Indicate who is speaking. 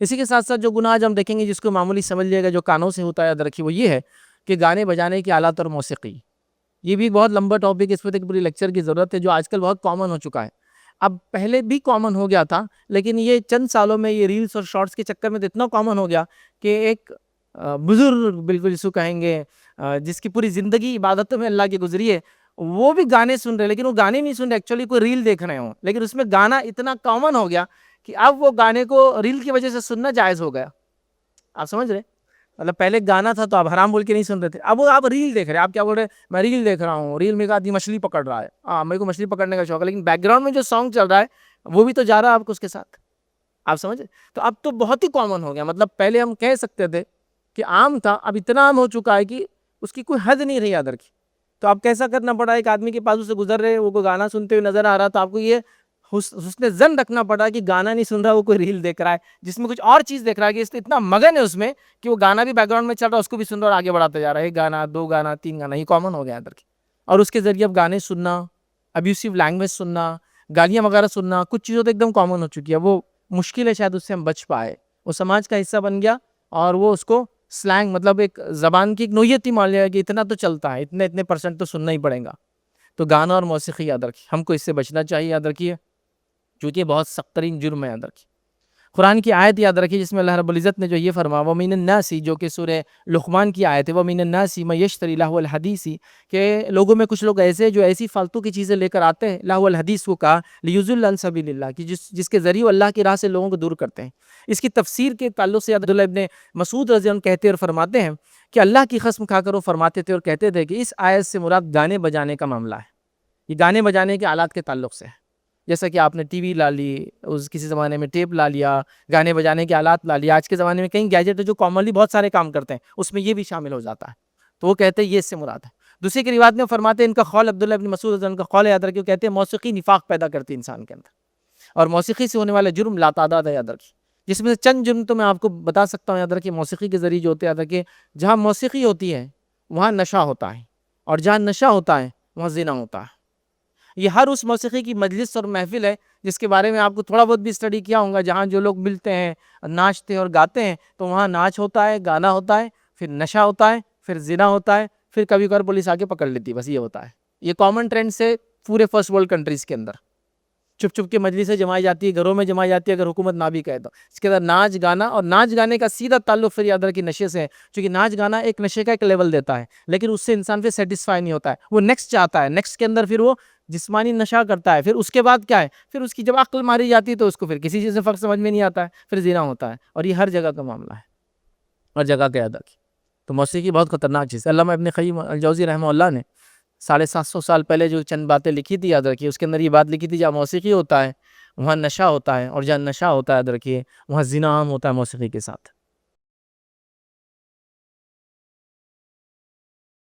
Speaker 1: اسی کے ساتھ ساتھ جو گناہ آج ہم دیکھیں گے جس کو معمولی سمجھ لیے گا جو کانوں سے ہوتا ہے، یاد رکھیے وہ یہ ہے کہ گانے بجانے کے آلات اور موسیقی. یہ بھی بہت لمبا ٹاپک ہے، اس پہ ایک پوری لیکچر کی ضرورت ہے، جو آج کل بہت کامن ہو چکا ہے. اب پہلے بھی کامن ہو گیا تھا، لیکن یہ چند سالوں میں یہ ریلز اور شارٹس کے چکر میں تو اتنا کامن ہو گیا کہ ایک بزرگ بالکل جس کو کہیں گے جس کی پوری زندگی عبادتوں میں اللہ کی گزری ہے، وہ بھی گانے سن رہے، لیکن وہ گانے نہیں سن رہے، ایکچولی کوئی ریل دیکھ رہے ہوں، لیکن اس میں گانا اتنا کامن ہو گیا کہ اب وہ گانے کو ریل کی وجہ سے سننا جائز ہو گیا. آپ سمجھ رہے؟ مطلب پہلے گانا تھا تو آپ حرام بول کے نہیں سن رہے تھے، اب وہ آپ ریل دیکھ رہے ہیں. آپ کیا بول رہے ہیں؟ میں ریل دیکھ رہا ہوں، ریل میں ایک آدمی مچھلی پکڑ رہا ہے. ہاں، میرے کو مچھلی پکڑنے کا شوق ہے، لیکن بیک گراؤنڈ میں جو سانگ چل رہا ہے وہ بھی تو جا رہا ہے آپ کو اس کے ساتھ. آپ سمجھے؟ تو اب تو بہت ہی کامن ہو گیا. مطلب پہلے ہم کہہ سکتے تھے کہ عام تھا، اب اتنا عام ہو چکا ہے کہ اس کی کوئی حد نہیں رہی ادھر کی. تو اب کیسا کرنا پڑا؟ ایک آدمی کے پاس سے گزر رہے، وہ کوئی گانا سنتے ہوئے نظر آ رہا، تو آپ کو یہ حسن ظن رکھنا پڑا کہ گانا نہیں سن رہا، وہ کوئی ریل دیکھ رہا ہے جس میں کچھ اور چیز دیکھ رہا ہے، کہ اس اتنا مگن ہے اس میں کہ وہ گانا بھی بیک گراؤنڈ میں چل رہا ہے، اس کو بھی سن رہا اور آگے بڑھاتے جا رہا ہے. ایک گانا، دو گانا، تین گانا، یہ کامن ہو گیا ادھر کی. اور اس کے ذریعے اب گانے سننا، ابیوسو لینگویج سننا، گالیاں وغیرہ سننا، کچھ چیزوں تو ایک دم کامن ہو چکی ہے. وہ مشکل ہے شاید اس سے ہم بچ پائے. وہ سماج کا حصہ بن گیا اور وہ اس کو سلینگ، مطلب ایک زبان کی ایک نوعیت ہی مان لیا کہ اتنا تو چلتا ہے، اتنے پرسنٹ تو سننا ہی پڑے گا. تو گانا اور موسیقی یاد رکھیے، ہم کو اس سے بچنا چاہیے. یاد رکھیے کیونکہ یہ بہت سخت ترین جرم ہے. یاد رکھیے قرآن کی آیت یاد رکھیے جس میں اللہ رب العزت نے جو یہ فرمایا وَمِنَ النَّاسِ، جو کہ سورہ لقمان کی آیت ہے، وَمِنَ النَّاسِ مَن يَشْتَرِي لَهْوَ الْحَدِيثِ، کہ لوگوں میں کچھ لوگ ایسے جو ایسی فالتو کی چیزیں لے کر آتے ہیں. لہو الحدیث کو کہا لِيُضِلَّ عَن سَبِيلِ اللَّهِ، کہ جس کے ذریعے اللہ کی راہ سے لوگوں کو دور کرتے ہیں. اس کی تفسیر کے تعلق سے عبداللہ ابن مسعود رضی اللہ عنہ کہتے اور فرماتے ہیں کہ اللہ کی قسم کھا کر وہ فرماتے تھے اور کہتے تھے کہ اس آیت سے مراد گانے بجانے کا معاملہ ہے. یہ گانے بجانے کے آلات کے تعلق سے ہے. جیسا کہ آپ نے ٹی وی لا لی، کسی زمانے میں ٹیپ لا لیا، گانے بجانے کے آلات لا لیا. آج کے زمانے میں کئی گیجٹ ہے جو کامنلی بہت سارے کام کرتے ہیں، اس میں یہ بھی شامل ہو جاتا ہے. تو وہ کہتے ہیں یہ اس سے مراد ہے. دوسری کی روایت میں فرماتے ہیں، ان کا قول عبداللہ ابن مسعود رضی اللہ عنہ کا قول یاد رکھیے، کہتے ہیں موسیقی نفاق پیدا کرتی ہے انسان کے اندر، اور موسیقی سے ہونے والے جرم لاتعداد ہے. یاد رکھیے جس میں سے چند جرم تو میں آپ کو بتا سکتا ہوں. یاد رکھیے موسیقی کے ذریعے جو ہوتے ہیں، یاد رکھیے جہاں موسیقی ہوتی ہے وہاں نشہ ہوتا ہے، اور جہاں نشہ ہوتا ہے وہاں زنا ہوتا ہے. یہ ہر اس موسیقی کی مجلس اور محفل ہے جس کے بارے میں آپ کو تھوڑا بہت بھی اسٹڈی کیا ہوگا، جہاں جو لوگ ملتے ہیں، ناچتے ہیں اور گاتے ہیں، تو وہاں ناچ ہوتا ہے، گانا ہوتا ہے، پھر نشہ ہوتا ہے، پھر زنا ہوتا ہے، پھر کبھی کبھار پولیس آ کے پکڑ لیتی ہے. بس یہ ہوتا ہے. یہ کامن ٹرینڈ سے پورے فرسٹ ورلڈ کنٹریز کے اندر چھپ چھپ کے مجلسیں جمائی جاتی ہے، گھروں میں جمائی جاتی ہے اگر حکومت نہ بھی کہے تو. اس کے اندر ناچ گانا، اور ناچ گانے کا سیدھا تعلق پھر یاد رکھیے نشے سے ہے، چونکہ ناچ گانا ایک نشے کا ایک لیول دیتا ہے، لیکن اس سے انسان پھر سیٹسفائی نہیں ہوتا ہے، وہ نیکسٹ چاہتا ہے. نیکسٹ کے اندر پھر وہ جسمانی نشہ کرتا ہے. پھر اس کے بعد کیا ہے؟ پھر اس کی جب عقل ماری جاتی ہے تو اس کو پھر کسی چیز سے فرق سمجھ میں نہیں آتا ہے، پھر زنا ہوتا ہے. اور یہ ہر جگہ کا معاملہ ہے، ہر جگہ کا. یاد رکھیے تو موسیقی بہت خطرناک چیز ہے. علامہ ابن قیم الجوزی رحمہ اللہ نے 750 سال پہلے جو چند باتیں لکھی تھی، یاد رکھیے اس کے اندر یہ بات لکھی تھی جہاں موسیقی ہوتا ہے وہاں نشہ ہوتا ہے، اور جہاں نشہ ہوتا ہے یاد رکھیے وہاں زنا عام ہوتا ہے موسیقی کے ساتھ.